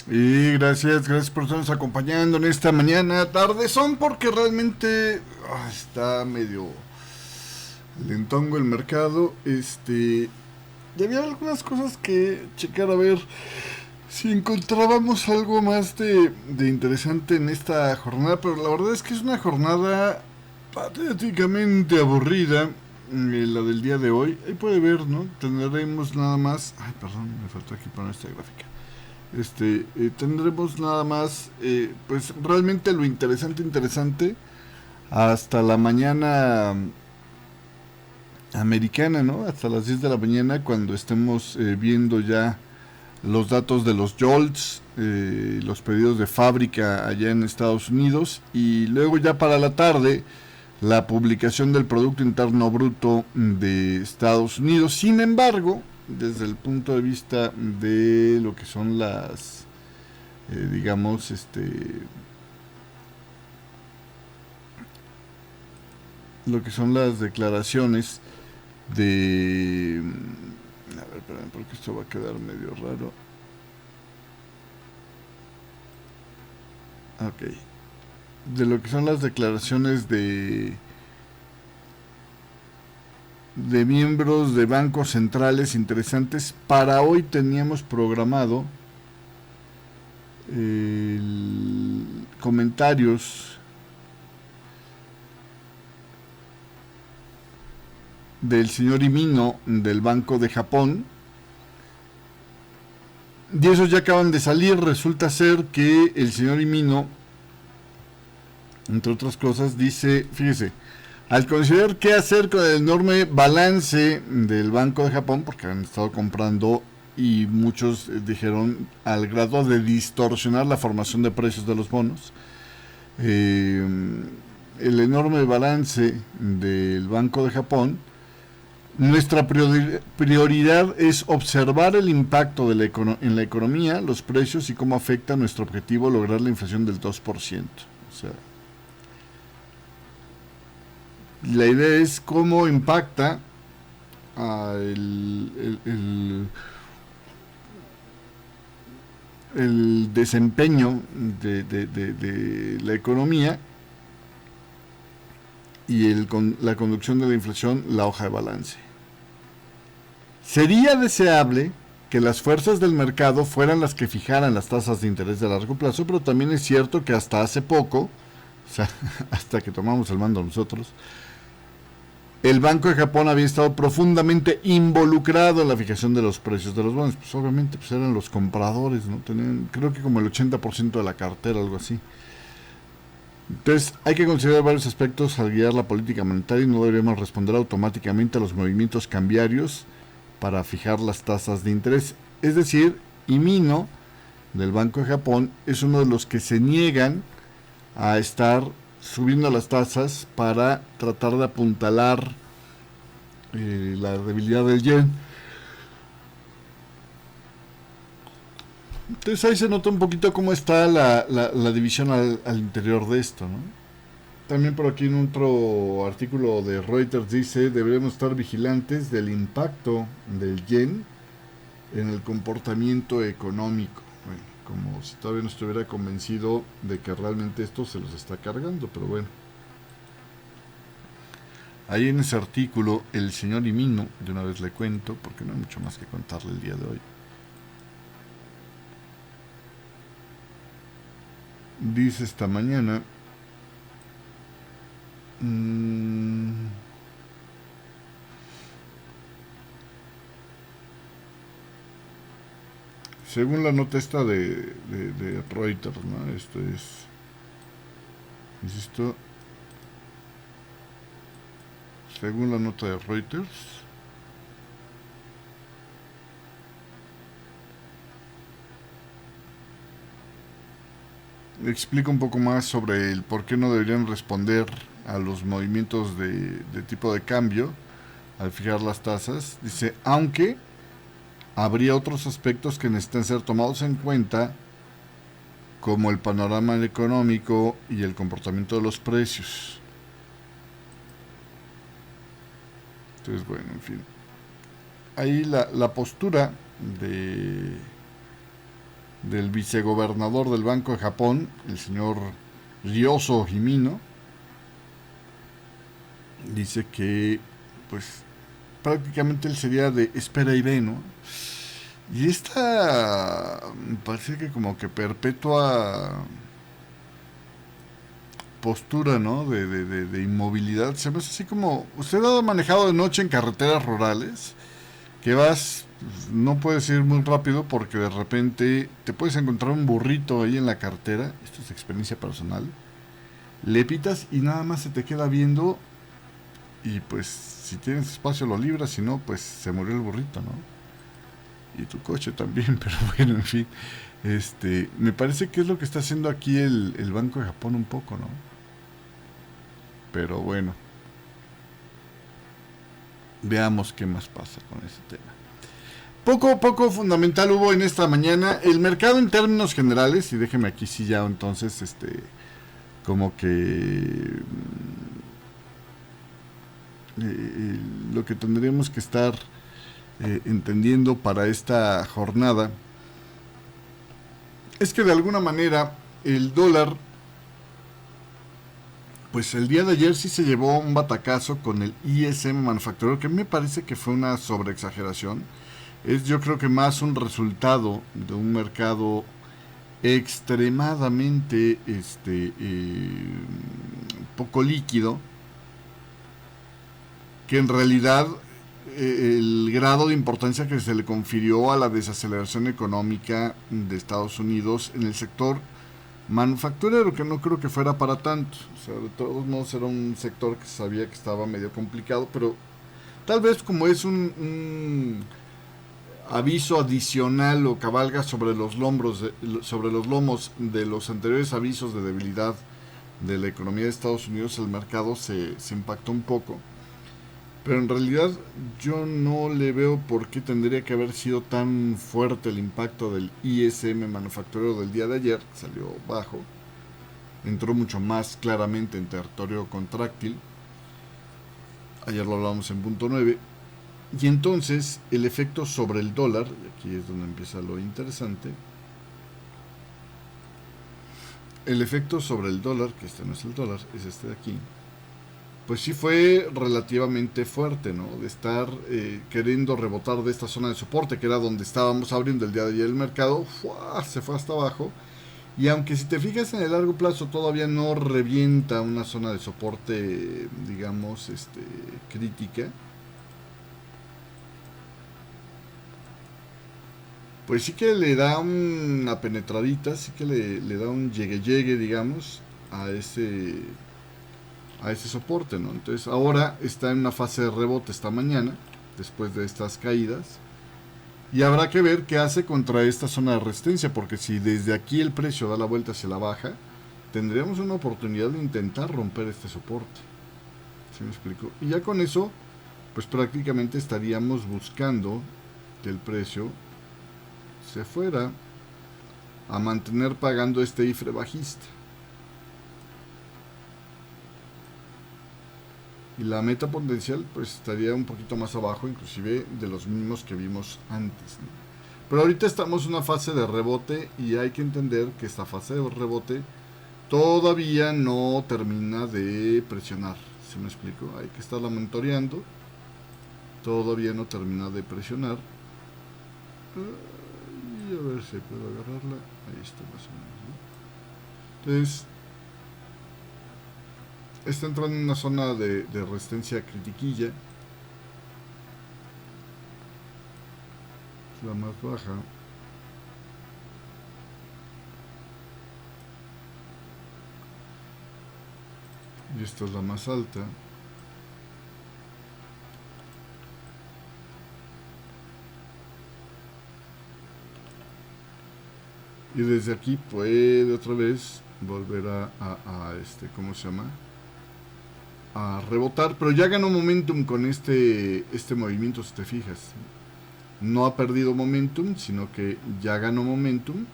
Y gracias por estarnos acompañando en esta mañana, tarde, son porque realmente está medio lentongo el mercado. Y había algunas cosas que checar a ver si encontrábamos algo más de interesante en esta jornada, pero la verdad es que es una jornada patéticamente aburrida, la del día de hoy. Ahí puede ver, ¿no? Tendremos nada más. Ay, perdón, me faltó aquí poner esta gráfica. Tendremos nada más, pues realmente lo interesante, hasta la mañana americana, ¿no? Hasta las 10 de la mañana, cuando estemos viendo ya los datos de los JOLTS, los pedidos de fábrica allá en Estados Unidos, y luego ya para la tarde, la publicación del Producto Interno Bruto de Estados Unidos. Sin embargo, desde el punto de vista de lo que son las, digamos, lo que son las declaraciones de... A ver, espérame, porque esto va a quedar medio raro. Ok. De lo que son las declaraciones de miembros de bancos centrales interesantes. Para hoy teníamos programado comentarios del señor Imino del Banco de Japón. Y esos ya acaban de salir. Resulta ser que el señor Imino, entre otras cosas, dice, fíjese, al considerar qué hacer con el enorme balance del Banco de Japón, porque han estado comprando y muchos dijeron al grado de distorsionar la formación de precios de los bonos, eh, el enorme balance del Banco de Japón, nuestra prioridad es observar el impacto de en la economía, los precios y cómo afecta a nuestro objetivo lograr la inflación del 2%. O sea, la idea es cómo impacta el desempeño de la economía y la conducción de la inflación, la hoja de balance. Sería deseable que las fuerzas del mercado fueran las que fijaran las tasas de interés de largo plazo, pero también es cierto que hasta hace poco, o sea, hasta que tomamos el mando nosotros, el Banco de Japón había estado profundamente involucrado en la fijación de los precios de los bonos. Pues obviamente pues eran los compradores, ¿no? Tenían, creo que como el 80% de la cartera, algo así. Entonces hay que considerar varios aspectos al guiar la política monetaria y no deberíamos responder automáticamente a los movimientos cambiarios para fijar las tasas de interés. Es decir, Imino, del Banco de Japón, es uno de los que se niegan a estar subiendo las tasas para tratar de apuntalar la debilidad del yen. Entonces ahí se nota un poquito cómo está la división al interior de esto, ¿no? También por aquí en otro artículo de Reuters dice, deberemos estar vigilantes del impacto del yen en el comportamiento económico. Bueno, como si todavía no estuviera convencido de que realmente esto se los está cargando, pero bueno. Ahí en ese artículo, el señor Imino, de una vez le cuento, porque no hay mucho más que contarle el día de hoy, dice esta mañana, mmm, según la nota esta de Reuters, ¿no? Esto es, insisto, según la nota de Reuters, explica un poco más sobre el por qué no deberían responder a los movimientos de tipo de cambio al fijar las tasas. Dice, aunque habría otros aspectos que necesitan ser tomados en cuenta, como el panorama económico y el comportamiento de los precios. Entonces, bueno, en fin. Ahí la postura de del vicegobernador del Banco de Japón, el señor Ryoso Himino. Dice que, pues, prácticamente él sería de espera y ve, ¿no? Y esta me parece que como que perpetua postura, ¿no? De inmovilidad. Se me hace así como, usted ha manejado de noche en carreteras rurales, que vas, pues, no puedes ir muy rápido porque de repente te puedes encontrar un burrito ahí en la carretera, esto es experiencia personal, le pitas y nada más se te queda viendo y pues si tienes espacio lo libras, si no, pues se murió el burrito, ¿no? Y tu coche también, pero bueno, en fin. Me parece que es lo que está haciendo aquí el Banco de Japón un poco, ¿no? Pero bueno, veamos qué más pasa con ese tema. Poco fundamental hubo en esta mañana. El mercado en términos generales, y déjeme aquí sí ya entonces, como que lo que tendríamos que estar entendiendo para esta jornada es que de alguna manera el dólar, pues el día de ayer sí se llevó un batacazo con el ISM manufacturero, que me parece que fue una sobreexageración. Es yo creo que más un resultado de un mercado extremadamente poco líquido, que en realidad el grado de importancia que se le confirió a la desaceleración económica de Estados Unidos en el sector manufacturero, que no creo que fuera para tanto. O sea, de todos modos era un sector que sabía que estaba medio complicado, pero tal vez como es un aviso adicional o cabalga sobre los lomos de los anteriores avisos de debilidad de la economía de Estados Unidos, el mercado se impactó un poco. Pero en realidad yo no le veo por qué tendría que haber sido tan fuerte el impacto del ISM manufacturero del día de ayer, que salió bajo, entró mucho más claramente en territorio contráctil, ayer lo hablábamos en punto 9, y entonces el efecto sobre el dólar, y aquí es donde empieza lo interesante, el efecto sobre el dólar, que este no es el dólar, es este de aquí, pues sí fue relativamente fuerte, ¿no? De estar queriendo rebotar de esta zona de soporte, que era donde estábamos abriendo el día de ayer el mercado, ¡fua! Se fue hasta abajo. Y aunque si te fijas en el largo plazo todavía no revienta una zona de soporte, digamos, crítica, pues sí que le da una penetradita, sí que le da un llegue, digamos, a ese soporte, ¿no? Entonces ahora está en una fase de rebote esta mañana, después de estas caídas, y habrá que ver qué hace contra esta zona de resistencia, porque si desde aquí el precio da la vuelta hacia la baja, tendríamos una oportunidad de intentar romper este soporte. ¿Sí me explico? Y ya con eso, pues prácticamente estaríamos buscando que el precio se fuera a mantener pagando este IFRE bajista. Y la meta potencial pues estaría un poquito más abajo, inclusive de los mínimos que vimos antes, ¿no? Pero ahorita estamos en una fase de rebote y hay que entender que esta fase de rebote todavía no termina de presionar. ¿Sí me explico? Hay que estarla monitoreando. Todavía no termina de presionar. Y a ver si puedo agarrarla. Ahí está más o menos, ¿no? Entonces, está entrando en una zona de resistencia critiquilla. Es la más baja. Y esta es la más alta. Y desde aquí puede otra vez volver a ¿cómo se llama? A rebotar, pero ya ganó momentum con este movimiento, si te fijas. No ha perdido momentum, sino que ya ganó momentum.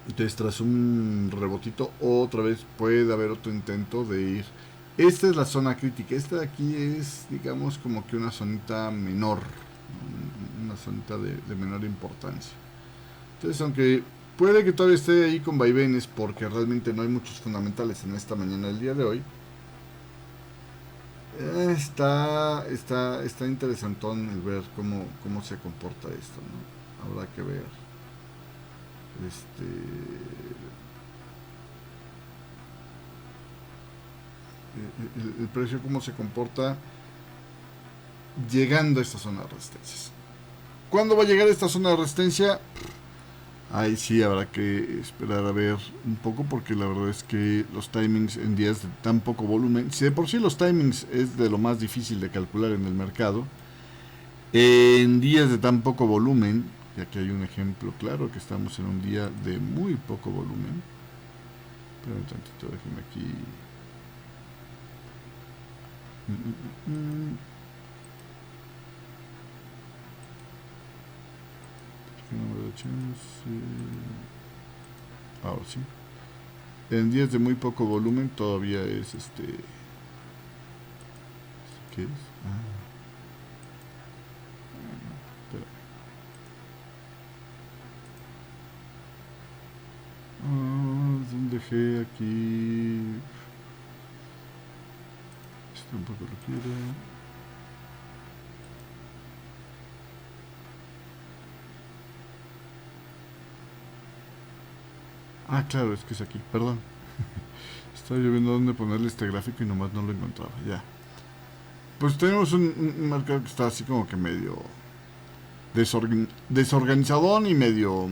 Entonces tras un rebotito otra vez puede haber otro intento de ir. Esta es la zona crítica. Esta de aquí es, digamos, como que una zonita menor, una zonita de menor importancia. Entonces, aunque puede que todavía esté ahí con vaivenes porque realmente no hay muchos fundamentales en esta mañana del día de hoy, está interesantón el ver cómo se comporta esto, ¿no? Habrá que ver. Este, el precio cómo se comporta llegando a esta zona de resistencias. ¿Cuándo va a llegar a esta zona de resistencia? Ahí sí habrá que esperar a ver un poco porque la verdad es que los timings en días de tan poco volumen, si de por sí los timings es de lo más difícil de calcular en el mercado, en días de tan poco volumen, y aquí hay un ejemplo claro que estamos en un día de muy poco volumen, pero un tantito, déjenme aquí. Mm, mm, mm. Número de chance. Ahora sí. En días de muy poco volumen todavía es ¿qué es? Espera. ¿Dónde dejé aquí? Esto tampoco lo quiero. Claro, es que es aquí, perdón. Estaba yo viendo dónde ponerle este gráfico y nomás no lo encontraba. Ya. Pues tenemos un mercado que está así como que medio desorganizadón y medio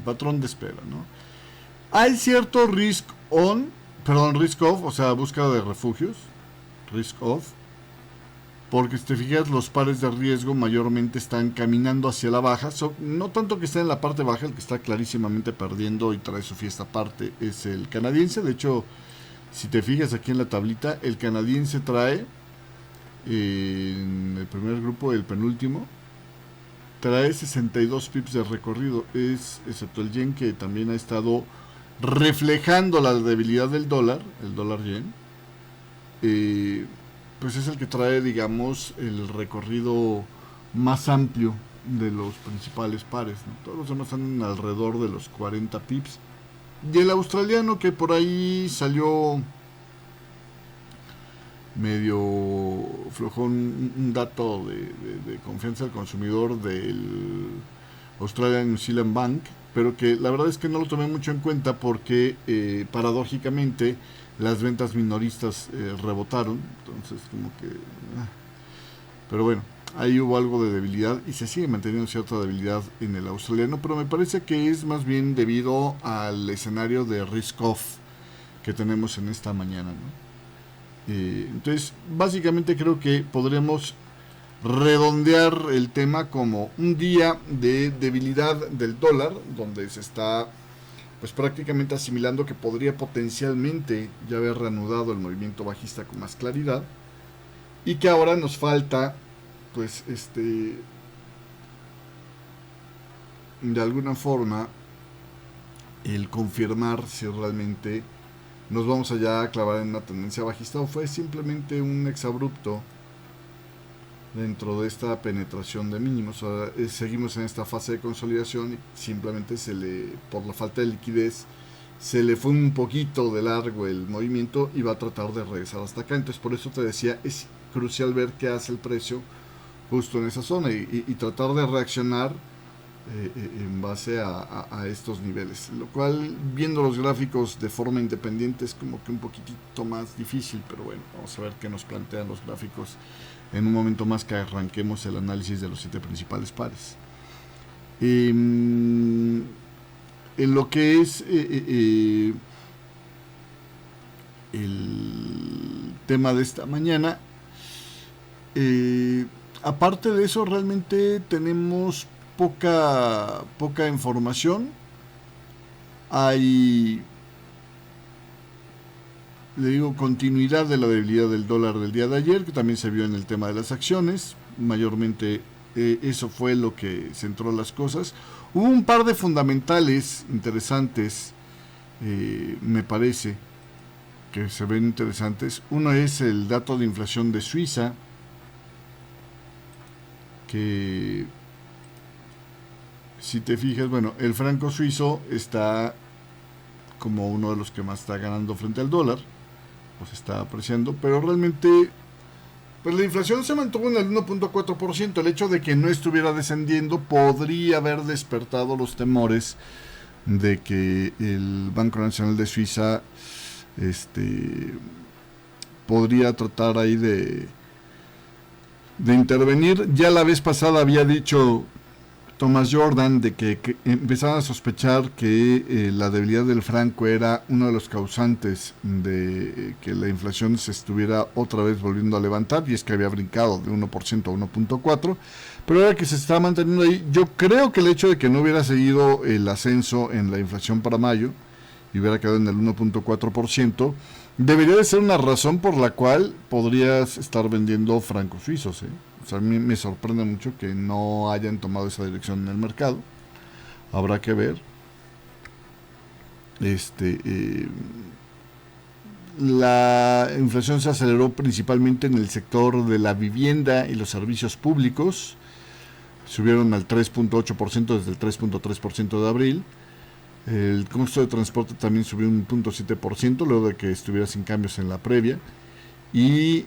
patrón de espera, ¿no? Hay cierto risk off, o sea, búsqueda de refugios, risk off, porque si te fijas los pares de riesgo mayormente están caminando hacia la baja, no tanto que esté en la parte baja, el que está clarísimamente perdiendo y trae su fiesta aparte es el canadiense. De hecho, si te fijas aquí en la tablita, el canadiense trae en el primer grupo, el penúltimo, trae 62 pips de recorrido, excepto el yen que también ha estado reflejando la debilidad del dólar, el dólar yen. Pues es el que trae, digamos, el recorrido más amplio de los principales pares, ¿no? Todos los demás están alrededor de los 40 pips. Y el australiano que por ahí salió medio flojón, un dato de confianza del consumidor del Australian New Zealand Bank, pero que la verdad es que no lo tomé mucho en cuenta porque paradójicamente las ventas minoristas rebotaron, entonces como que pero bueno, ahí hubo algo de debilidad y se sigue manteniendo cierta debilidad en el australiano, pero me parece que es más bien debido al escenario de risk off que tenemos en esta mañana, ¿no? Entonces básicamente creo que podremos redondear el tema como un día de debilidad del dólar, donde se está pues prácticamente asimilando que podría potencialmente ya haber reanudado el movimiento bajista con más claridad y que ahora nos falta pues de alguna forma el confirmar si realmente nos vamos allá a clavar en una tendencia bajista o fue simplemente un exabrupto dentro de esta penetración de mínimos. Ahora, seguimos en esta fase de consolidación y simplemente por la falta de liquidez se le fue un poquito de largo el movimiento y va a tratar de regresar hasta acá. Entonces por eso te decía, es crucial ver qué hace el precio justo en esa zona y tratar de reaccionar en base a estos niveles, lo cual viendo los gráficos de forma independiente es como que un poquitito más difícil, pero bueno, vamos a ver qué nos plantean los gráficos en un momento más que arranquemos el análisis de los 7 principales pares. En lo que es el tema de esta mañana, aparte de eso realmente tenemos poca información. Hay, le digo, continuidad de la debilidad del dólar del día de ayer, que también se vio en el tema de las acciones. Mayormente eso fue lo que centró las cosas. Hubo un par de fundamentales interesantes, me parece, que se ven interesantes. Uno es el dato de inflación de Suiza, que si te fijas, bueno, el franco suizo está como uno de los que más está ganando frente al dólar, pues está apreciando, pero realmente pues la inflación se mantuvo en el 1.4%. El hecho de que no estuviera descendiendo podría haber despertado los temores de que el Banco Nacional de Suiza podría tratar ahí de intervenir. Ya la vez pasada había dicho Thomas Jordan de que empezaban a sospechar que la debilidad del franco era uno de los causantes de que la inflación se estuviera otra vez volviendo a levantar, y es que había brincado de 1% a 1.4%, pero ahora que se está manteniendo ahí, yo creo que el hecho de que no hubiera seguido el ascenso en la inflación para mayo y hubiera quedado en el 1.4%, debería de ser una razón por la cual podrías estar vendiendo francos suizos, ¿eh? O sea, a mí me sorprende mucho que no hayan tomado esa dirección en el mercado. Habrá que ver. La inflación se aceleró principalmente en el sector de la vivienda y los servicios públicos. Subieron al 3.8% desde el 3.3% de abril. El costo de transporte también subió un 0.7% luego de que estuviera sin cambios en la previa. Y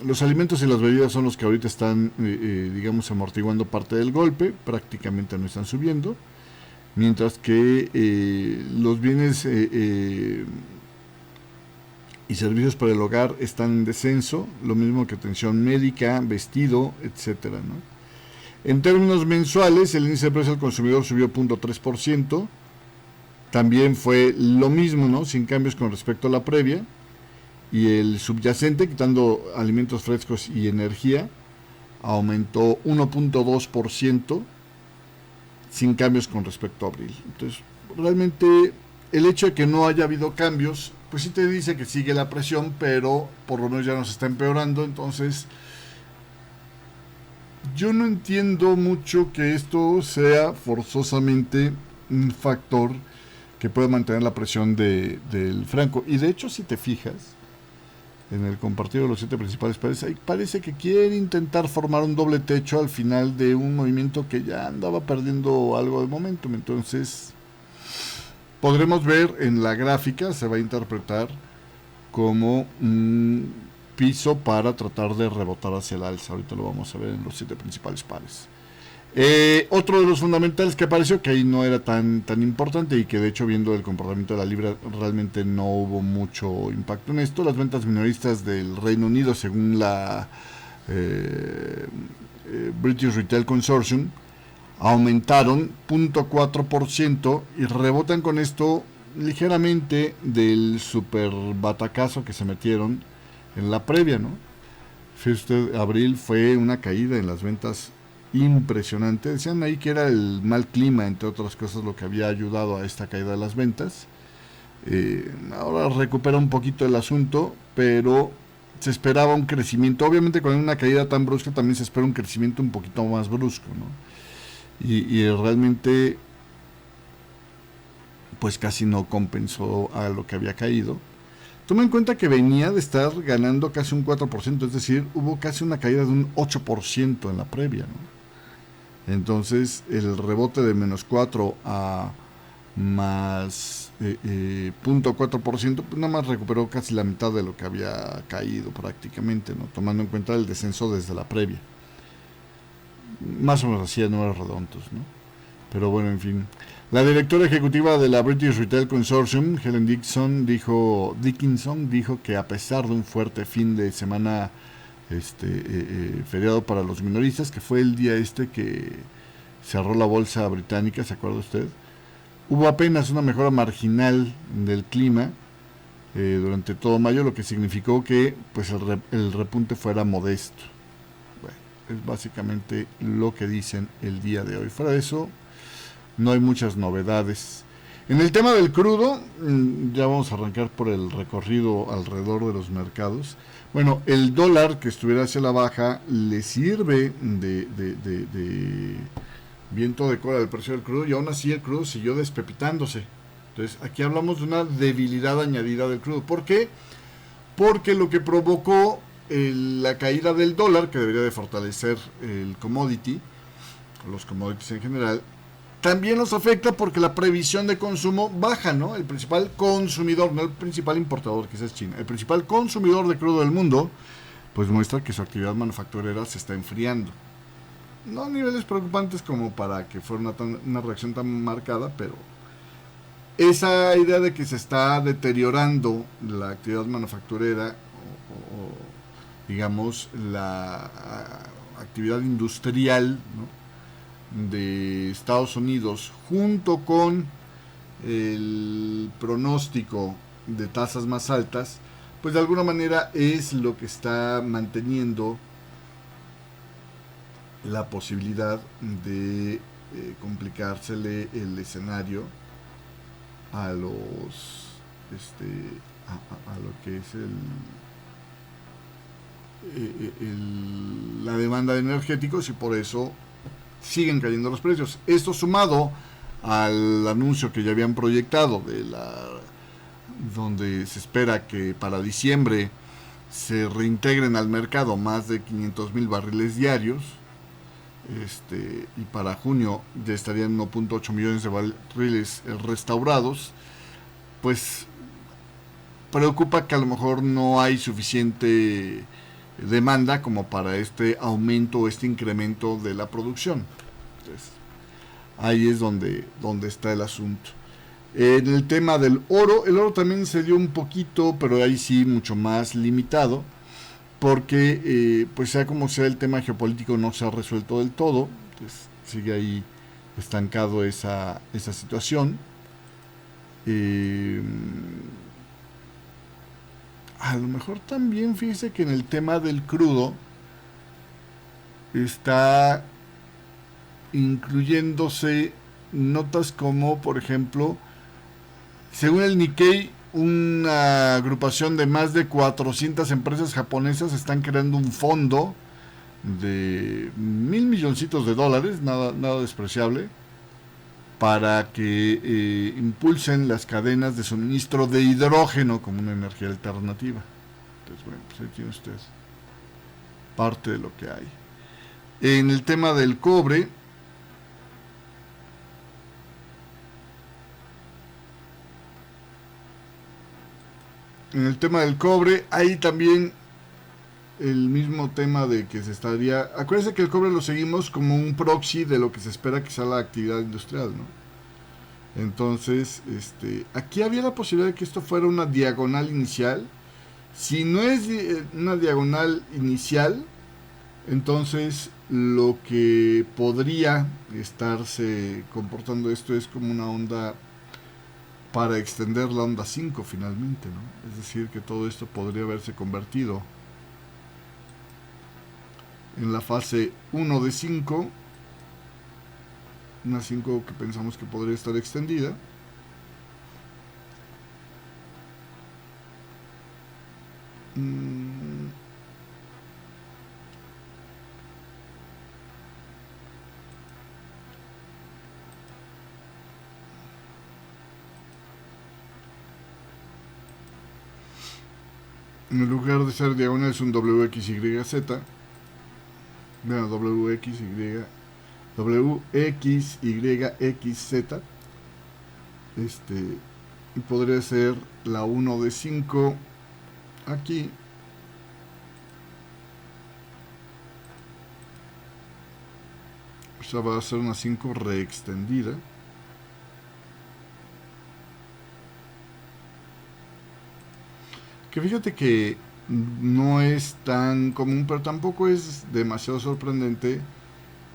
los alimentos y las bebidas son los que ahorita están, digamos, amortiguando parte del golpe, prácticamente no están subiendo, mientras que los bienes y servicios para el hogar están en descenso, lo mismo que atención médica, vestido, etcétera, ¿no? En términos mensuales, el índice de precios al consumidor subió 0.3%, también fue lo mismo, ¿no? Sin cambios con respecto a la previa. Y el subyacente, quitando alimentos frescos y energía, aumentó 1.2% sin cambios con respecto a abril. Entonces, realmente el hecho de que no haya habido cambios, pues sí te dice que sigue la presión, pero por lo menos ya nos está empeorando. Entonces, yo no entiendo mucho que esto sea forzosamente un factor que pueda mantener la presión del franco. Y de hecho, si te fijas, en el compartido de los 7 principales países, parece que quieren intentar formar un doble techo al final de un movimiento que ya andaba perdiendo algo de momentum. Entonces, podremos ver en la gráfica, se va a interpretar como un piso para tratar de rebotar hacia el alza. Ahorita lo vamos a ver en los 7 principales pares. Otro de los fundamentales que apareció, que ahí no era tan importante y que de hecho viendo el comportamiento de la libra realmente no hubo mucho impacto en esto, las ventas minoristas del Reino Unido según la British Retail Consortium aumentaron 0.4% y rebotan con esto ligeramente del super batacazo que se metieron en la previa, ¿no? Fíjate, usted, abril fue una caída en las ventas impresionante. Decían ahí que era el mal clima, entre otras cosas, lo que había ayudado a esta caída de las ventas. Ahora recupera un poquito el asunto, pero se esperaba un crecimiento. Obviamente con una caída tan brusca también se espera un crecimiento un poquito más brusco, ¿no? Y realmente pues casi no compensó a lo que había caído. Toma en cuenta que venía de estar ganando casi un 4%, es decir, hubo casi una caída de un 8% en la previa, ¿no? Entonces el rebote de menos 4 a más 0.4%, pues nada más recuperó casi la mitad de lo que había caído prácticamente, ¿no? Tomando en cuenta el descenso desde la previa. Más o menos así a números redondos, ¿no? Pero bueno, en fin. La directora ejecutiva de la British Retail Consortium, Helen Dickinson, dijo que a pesar de un fuerte fin de semana feriado para los minoristas, que fue el día que cerró la bolsa británica, ¿se acuerda usted? Hubo apenas una mejora marginal del clima durante todo mayo, lo que significó que pues el repunte fuera modesto. Bueno, es básicamente lo que dicen el día de hoy. Fuera de eso, no hay muchas novedades. En el tema del crudo, ya vamos a arrancar por el recorrido alrededor de los mercados. Bueno, el dólar que estuviera hacia la baja le sirve de viento de cola del precio del crudo, y aún así el crudo siguió despepitándose. Entonces aquí hablamos de una debilidad añadida del crudo. ¿Por qué? Porque lo que provocó la caída del dólar, que debería de fortalecer el commodity, los commodities en general, también nos afecta porque la previsión de consumo baja, ¿no? El principal consumidor, no el principal importador, que es China, el principal consumidor de crudo del mundo, pues muestra que su actividad manufacturera se está enfriando. No a niveles preocupantes como para que fuera una reacción tan marcada, pero esa idea de que se está deteriorando la actividad manufacturera o digamos la actividad industrial, ¿no?, de Estados Unidos, junto con el pronóstico de tasas más altas, pues de alguna manera es lo que está manteniendo la posibilidad de complicársele el escenario a los a lo que es la demanda de energéticos, y por eso siguen cayendo los precios. Esto sumado al anuncio que ya habían proyectado donde se espera que para diciembre se reintegren al mercado más de 500,000 barriles diarios, y para junio ya estarían 1.8 millones de barriles restaurados, pues preocupa que a lo mejor no hay suficiente demanda como para este aumento o este incremento de la producción. Entonces, ahí es donde está el asunto. En el tema del oro, el oro también se dio un poquito, pero ahí sí mucho más limitado, porque pues sea como sea, el tema geopolítico no se ha resuelto del todo. Entonces, sigue ahí estancado esa situación. A lo mejor también fíjese que en el tema del crudo está incluyéndose notas como, por ejemplo, según el Nikkei, una agrupación de más de 400 empresas japonesas están creando un fondo de $1,000,000,000, nada despreciable, para que impulsen las cadenas de suministro de hidrógeno como una energía alternativa. Entonces, bueno, pues ahí tiene usted parte de lo que hay. En el tema del cobre, hay también el mismo tema de que se estaría... Acuérdense que el cobre lo seguimos como un proxy de lo que se espera que sea la actividad industrial, ¿no? Entonces, aquí había la posibilidad de que esto fuera una diagonal inicial. Si no es una diagonal inicial, entonces lo que podría estarse comportando esto es como una onda para extender la onda 5 finalmente, ¿no? Es decir, que todo esto podría haberse convertido en la fase 1 de 5, una 5 que pensamos que podría estar extendida. En lugar de ser diagonal es un WXYZ. Bueno, WXYXZ. Y podría ser la 1 de 5 aquí. O sea, va a ser una 5 reextendida. Que fíjate que no es tan común, pero tampoco es demasiado sorprendente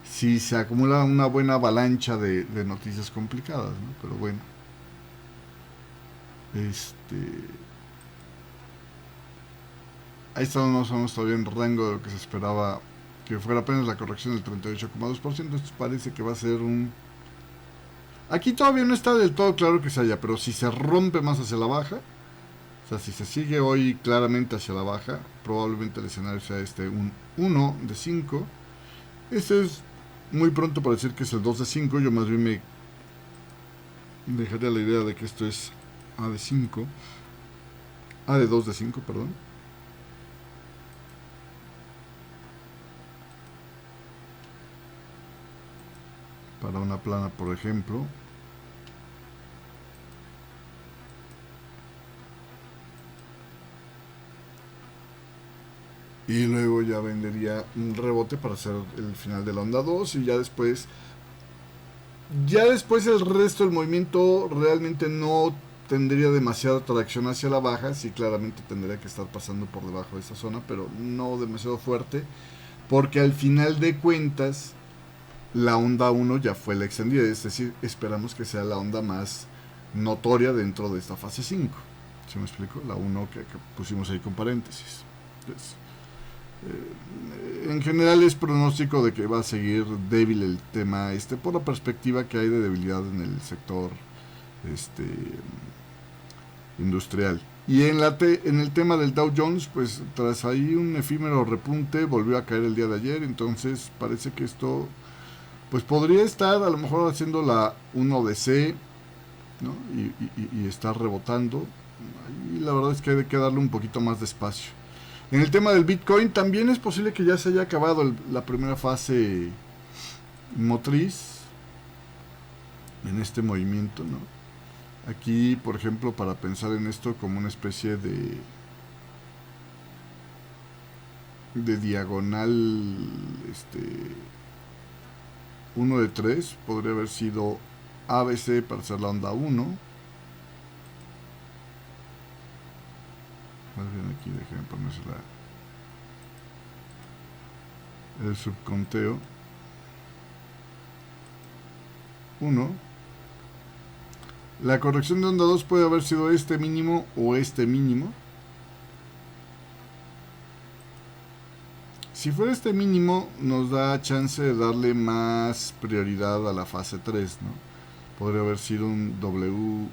si se acumula una buena avalancha de noticias complicadas, ¿no? Pero bueno, ahí estamos más o menos todavía en rango de lo que se esperaba, que fuera apenas la corrección del 38,2%. Esto parece que va a ser un... Aquí todavía no está del todo claro que se haya, pero si se rompe más hacia la baja, o sea, si se sigue hoy claramente hacia la baja, probablemente el escenario sea un 1 de 5. Este es muy pronto para decir que es el 2 de 5. Yo más bien me dejaría la idea de que esto es A de 5. A de 2 de 5, perdón. para una plana, por ejemplo. Y luego ya vendería un rebote para hacer el final de la onda 2 y ya después el resto del movimiento realmente no tendría demasiada tracción hacia la baja. Sí, claramente tendría que estar pasando por debajo de esa zona, pero no demasiado fuerte, porque al final de cuentas la onda 1 ya fue la extendida, es decir, esperamos que sea la onda más notoria dentro de esta fase 5. ¿Sí me explico? La 1 que pusimos ahí con paréntesis. Entonces, en general es pronóstico de que va a seguir débil el tema por la perspectiva que hay de debilidad en el sector este industrial. Y en el tema del Dow Jones, pues tras ahí un efímero repunte, volvió a caer el día de ayer, entonces parece que esto pues podría estar a lo mejor haciendo la 1DC, ¿no? Y estar rebotando. Y la verdad es que hay que darle un poquito más de espacio. En el tema del Bitcoin también es posible que ya se haya acabado la primera fase motriz en este movimiento, ¿no? Aquí, por ejemplo, para pensar en esto como una especie de diagonal 1 de 3, podría haber sido ABC para hacer la onda 1. Más bien aquí déjenme ponerse el subconteo 1. La corrección de onda 2 puede haber sido este mínimo o este mínimo. Si fuera este mínimo, nos da chance de darle más prioridad a la fase 3, ¿no? Podría haber sido un W.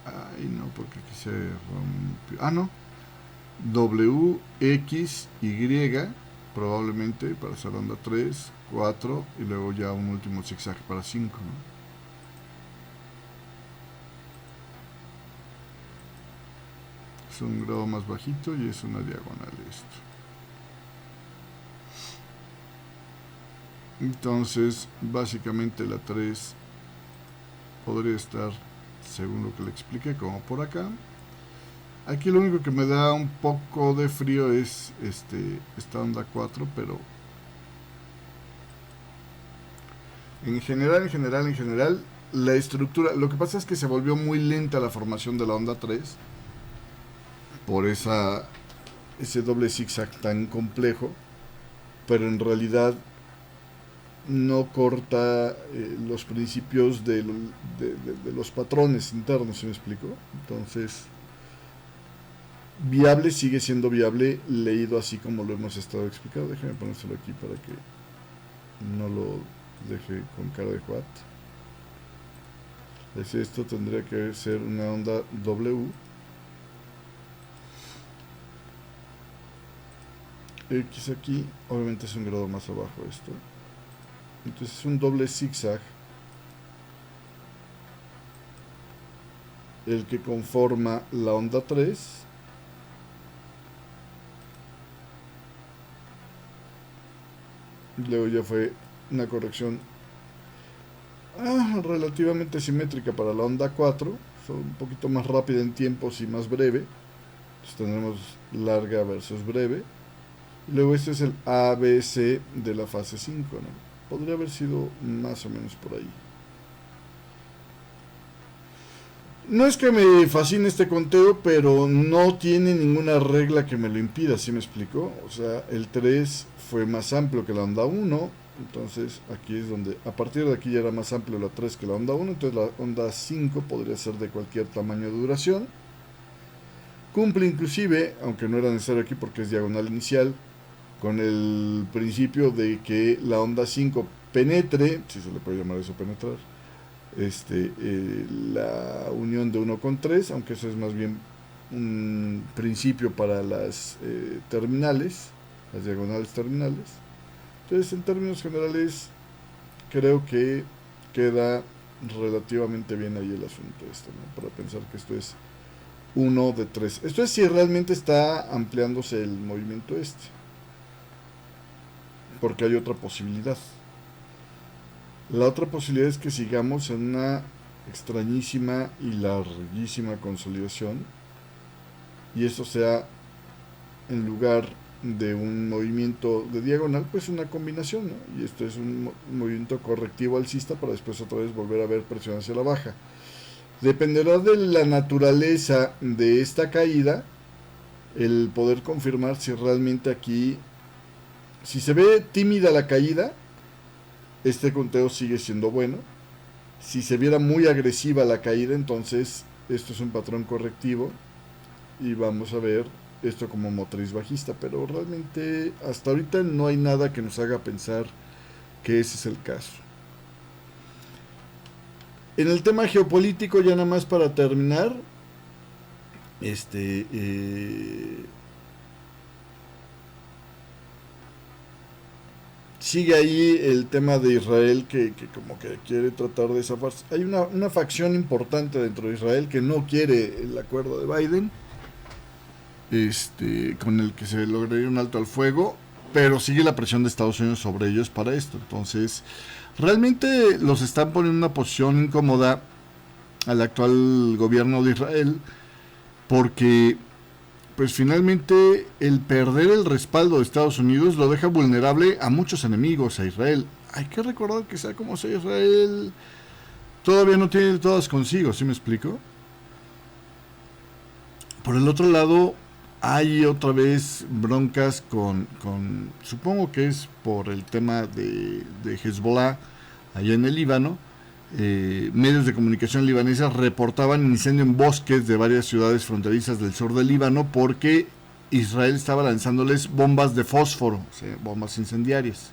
Ay, no, porque aquí se rompió. Ah, no. WXY, probablemente, para hacer onda 3, 4, y luego ya un último zigzag para 5, ¿no? Es un grado más bajito y es una diagonal esto. Entonces, básicamente la 3 podría estar, según lo que le expliqué, como por acá. Aquí lo único que me da un poco de frío es esta onda 4, pero en general, la estructura, lo que pasa es que se volvió muy lenta la formación de la onda 3 por ese doble zigzag tan complejo, pero en realidad no corta los principios de los patrones internos, ¿se me explicó? Entonces, viable sigue siendo viable, leído así como lo hemos estado explicando. Déjame ponérselo aquí para que no lo deje con cara de what. Esto tendría que ser una onda W. X aquí, obviamente es un grado más abajo esto. Entonces es un doble zigzag el que conforma la onda 3. Y luego ya fue una corrección relativamente simétrica para la onda 4. Son un poquito más rápida en tiempos y más breve. Entonces tendremos larga versus breve. Y luego este es el ABC de la fase 5, ¿no? Podría haber sido más o menos por ahí. No es que me fascine este conteo, pero no tiene ninguna regla que me lo impida, ¿sí me explico? O sea, el 3 fue más amplio que la onda 1, entonces aquí es donde, a partir de aquí ya era más amplio la 3 que la onda 1, entonces la onda 5 podría ser de cualquier tamaño de duración. Cumple inclusive, aunque no era necesario aquí porque es diagonal inicial, con el principio de que la onda 5 penetre, si se le puede llamar eso penetrar, la unión de 1 con 3, aunque eso es más bien un principio para las terminales, las diagonales terminales. Entonces, en términos generales, creo que queda relativamente bien ahí el asunto ¿no? Para pensar que esto es 1 de 3. Esto es si realmente está ampliándose el movimiento porque hay otra posibilidad. La otra posibilidad es que sigamos en una extrañísima y larguísima consolidación y esto sea, en lugar de un movimiento de diagonal, pues una combinación, ¿no? Y esto es un movimiento correctivo alcista para después otra vez volver a ver presión hacia la baja. Dependerá de la naturaleza de esta caída el poder confirmar si realmente aquí, si se ve tímida la caída, este conteo sigue siendo bueno. Si se viera muy agresiva la caída, entonces esto es un patrón correctivo y vamos a ver esto como motriz bajista, pero realmente hasta ahorita no hay nada que nos haga pensar que ese es el caso. En el tema geopolítico, ya nada más para terminar, este sigue ahí el tema de Israel que como que quiere tratar de zafarse. Hay una facción importante dentro de Israel que no quiere el acuerdo de Biden, con el que se lograría un alto al fuego, pero sigue la presión de Estados Unidos sobre ellos para esto. Entonces, realmente los están poniendo en una posición incómoda al actual gobierno de Israel, porque pues finalmente el perder el respaldo de Estados Unidos lo deja vulnerable a muchos enemigos a Israel. Hay que recordar que sea como sea Israel, todavía no tiene todas consigo, ¿sí me explico? Por el otro lado, hay otra vez broncas supongo que es por el tema de Hezbollah allá en el Líbano. Medios de comunicación libaneses reportaban incendio en bosques de varias ciudades fronterizas del sur del Líbano porque Israel estaba lanzándoles bombas de fósforo, o sea, bombas incendiarias.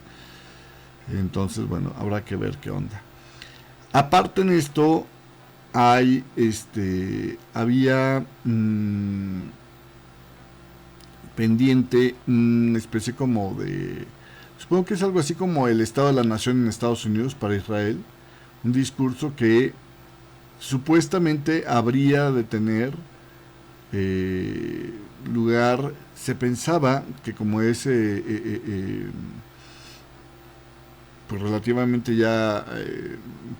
Entonces, bueno, habrá que ver qué onda. Aparte en esto, había pendiente una especie como de, supongo que es algo así como el Estado de la Nación en Estados Unidos para Israel, un discurso que supuestamente habría de tener lugar. Se pensaba que como es pues relativamente ya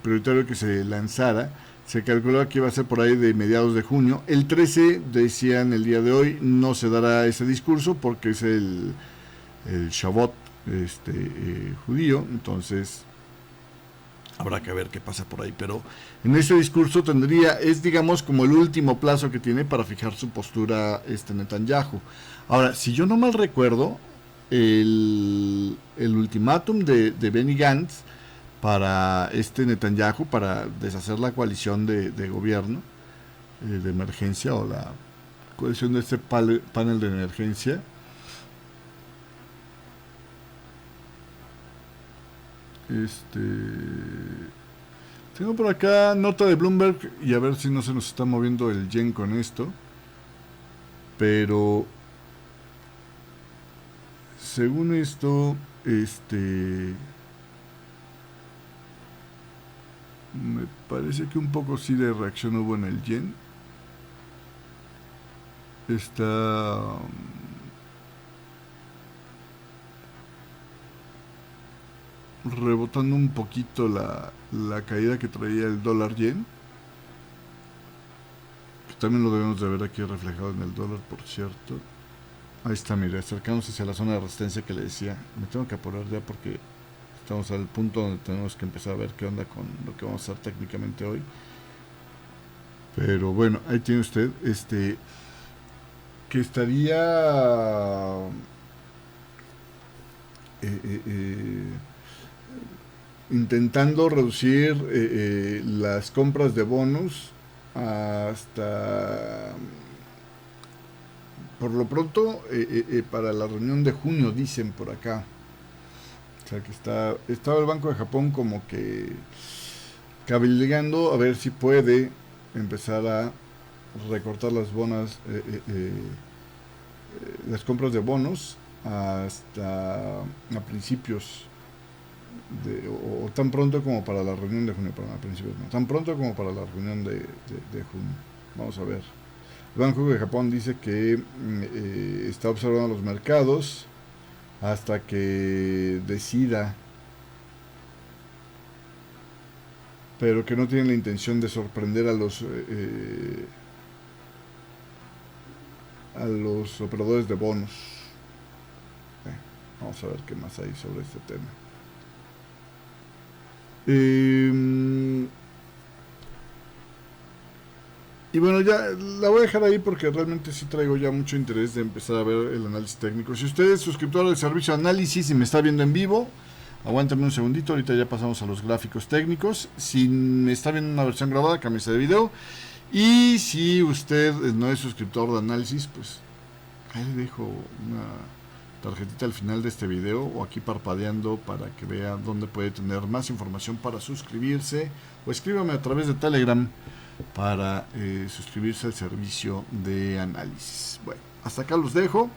prioritario que se lanzara, se calculaba que iba a ser por ahí de mediados de junio. El 13, decían el día de hoy, no se dará ese discurso porque es el Shavuot judío, entonces habrá que ver qué pasa por ahí, pero en ese discurso es digamos como el último plazo que tiene para fijar su postura Netanyahu. Ahora, si yo no mal recuerdo, el ultimátum de Benny Gantz para Netanyahu, para deshacer la coalición de gobierno de emergencia, o la coalición de panel de emergencia, tengo por acá nota de Bloomberg y a ver si no se nos está moviendo el yen con esto, pero según esto, me parece que un poco sí de reacción hubo en el yen. Está rebotando un poquito la caída que traía el dólar yen, que también lo debemos de ver aquí reflejado en el dólar, por cierto. Ahí está, mira, acercándose hacia la zona de resistencia que le decía. Me tengo que apurar ya porque estamos al punto donde tenemos que empezar a ver qué onda con lo que vamos a hacer técnicamente hoy. Pero bueno, ahí tiene usted que estaría intentando reducir las compras de bonos hasta, por lo pronto, para la reunión de junio, dicen por acá. O sea que estaba el Banco de Japón como que cabildeando a ver si puede empezar a recortar las compras de bonos hasta a principios o tan pronto como para la reunión de junio, perdón, a principios no, tan pronto como para la reunión de junio. Vamos a ver. El Banco de Japón dice que está observando los mercados hasta que decida pero que no tienen la intención de sorprender a los operadores de bonos. Vamos a ver qué más hay sobre este tema. Y bueno, ya la voy a dejar ahí porque realmente sí traigo ya mucho interés de empezar a ver el análisis técnico. Si usted es suscriptor del servicio de análisis y me está viendo en vivo, aguántame un segundito, ahorita ya pasamos a los gráficos técnicos. Si me está viendo una versión grabada, cámbiese de video. Y si usted no es suscriptor de análisis, pues ahí le dejo una tarjetita al final de este video o aquí parpadeando para que vea dónde puede tener más información para suscribirse, o escríbame a través de Telegram para suscribirse al servicio de análisis. Bueno, hasta acá los dejo.